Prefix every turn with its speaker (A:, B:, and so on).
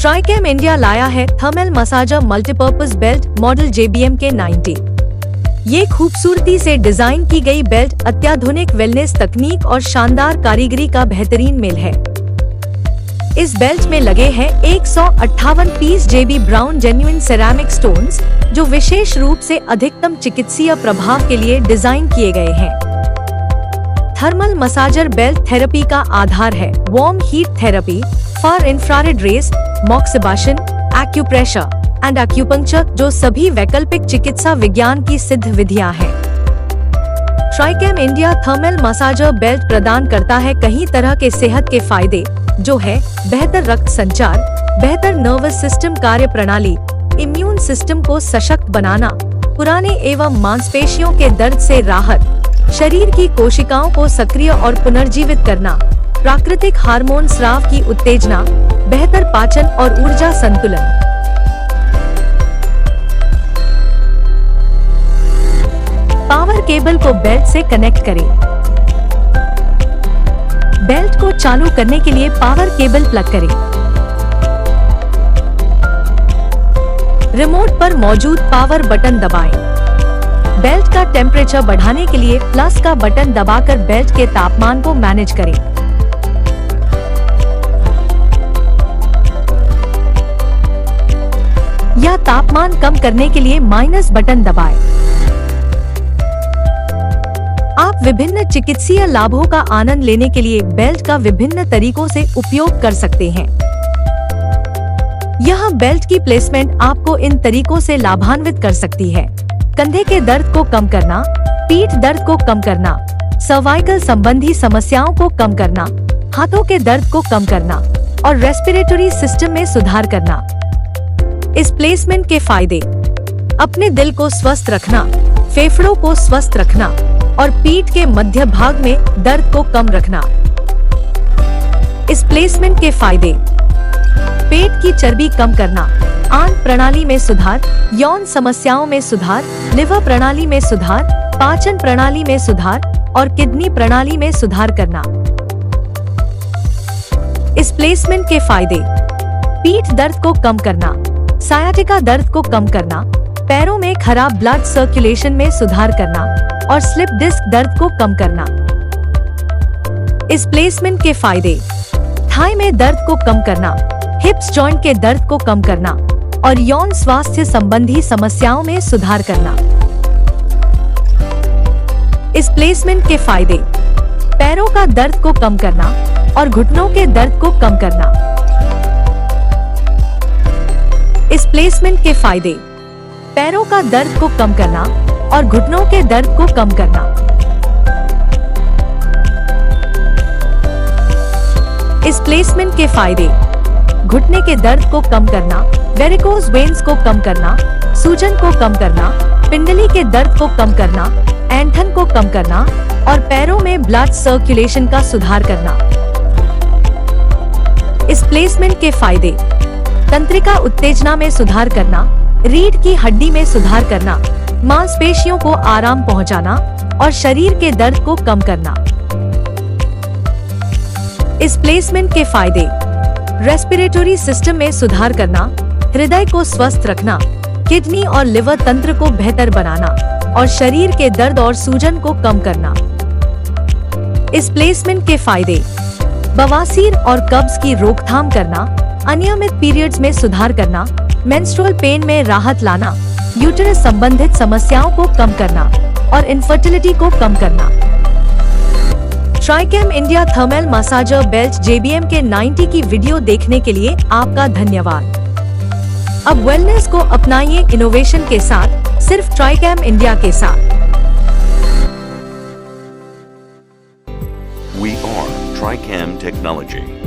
A: ट्राइकेम India लाया है thermal massager multipurpose belt model JBM के 90। ये खूबसूरती से डिजाइन की गई बेल्ट अत्याधुनिक वेलनेस तकनीक और शानदार कारीगरी का बेहतरीन मेल है। इस बेल्ट में लगे हैं 158 piece JB brown genuine ceramic stones, जो विशेष रूप से अधिकतम चिकित्सीय प्रभाव के लिए डिजाइन किए गए हैं। थर्मल मसाजर बेल्ट थेरेपी का आधार है warm heat therapy, far infrared rays, moxibustion, acupressure and acupuncture, जो सभी वैकल्पिक चिकित्सा विज्ञान की सिद्ध विधियां हैं। Tricam India thermal massager belt प्रदान करता है कई तरह के सेहत के फायदे, जो है बेहतर रक्त संचार, बेहतर नर्वस सिस्टम कार्य प्रणाली, इम्यून सिस्टम को सशक्त बनाना, पुराने एवं मांसपेशियों के दर्द से राहत, शरीर की कोशिकाओं को सक्रिय और पुनर्जीवित करना, प्राकृतिक हार्मोन स्राव की उत्तेजना, बेहतर पाचन और ऊर्जा संतुलन। पावर केबल को बेल्ट से कनेक्ट करें। बेल्ट को चालू करने के लिए पावर केबल प्लग करें। रिमोट पर मौजूद पावर बटन दबाएं। बेल्ट का टेम्परेचर बढ़ाने के लिए प्लस का बटन दबाकर बेल्ट के तापमान को मैनेज करें। या तापमान कम करने के लिए माइनस बटन दबाएं। आप विभिन्न चिकित्सीय लाभों का आनंद लेने के लिए बेल्ट का विभिन्न तरीकों से उपयोग कर सकते हैं। यह बेल्ट की प्लेसमेंट आपको इन तरीकों से लाभान्वित कर सकती है: कंधे के दर्द को कम करना, पीठ दर्द को कम करना, सर्वाइकल संबंधी समस्याओं को कम करना, हाथों के दर्द को कम करना और रेस्पिरेटरी सिस्टम में सुधार करना। इस प्लेसमेंट के फायदे: अपने दिल को स्वस्थ रखना, फेफड़ों को स्वस्थ रखना और पीठ के मध्य भाग में दर्द को कम रखना। इस प्लेसमेंट के फायदे: पेट की चर्बी कम करना, आंत प्रणाली में सुधार, यौन समस्याओं में सुधार, लिवर प्रणाली में सुधार, पाचन प्रणाली में सुधार और किडनी प्रणाली में सुधार करना। इस प्लेसमेंट के फायदे: पीठ दर्द को कम करना, सायाटिका दर्द को कम करना, पैरों में खराब ब्लड सर्कुलेशन में सुधार करना और स्लिप डिस्क दर्द को कम करना। इस प्लेसमेंट के फायदे: थाई में दर्द को कम करना, हिप्स जॉइंट के दर्द को कम करना और यौन स्वास्थ्य संबंधी समस्याओं में सुधार करना। इस प्लेसमेंट के फायदे: पैरों का दर्द को कम करना और घुटनों के दर्द को कम करना। इस प्लेसमेंट के फायदे: पैरों का दर्द को कम करना और घुटनों के दर्द को कम करना। इस प्लेसमेंट के फायदे: घुटने के दर्द को कम करना, वेरिकोज वेन्स को कम करना, सूजन को कम करना, पिंडली के दर्द को कम करना, ऐंठन को कम करना और पैरों में ब्लड सर्कुलेशन का सुधार करना। इस प्लेसमेंट के फायदे: तंत्रिका उत्तेजना में सुधार करना, रीढ़ की हड्डी में सुधार करना, मांसपेशियों को आराम पहुंचाना और शरीर के दर्द को कम करना। इस प्लेसमेंट के फायदे: रेस्पिरेटरी सिस्टम में सुधार करना, हृदय को स्वस्थ रखना, किडनी और लिवर तंत्र को बेहतर बनाना और शरीर के दर्द और सूजन को कम करना। इस प्लेसमेंट के फायदे: बवासीर और कब्ज की रोकथाम करना, अनियमित पीरियड्स में सुधार करना, मेंस्ट्रुअल पेन में राहत लाना, यूटेरस संबंधित समस्याओं को कम करना और इनफर्टिलिटी को कम करना। Tricam India thermal massager belt JBM के 90 की वीडियो देखने के लिए आपका धन्यवाद। अब वेलनेस को अपनाइए इनोवेशन के साथ, सिर्फ ट्राइकेम इंडिया के साथ।
B: We are TriCam Technology.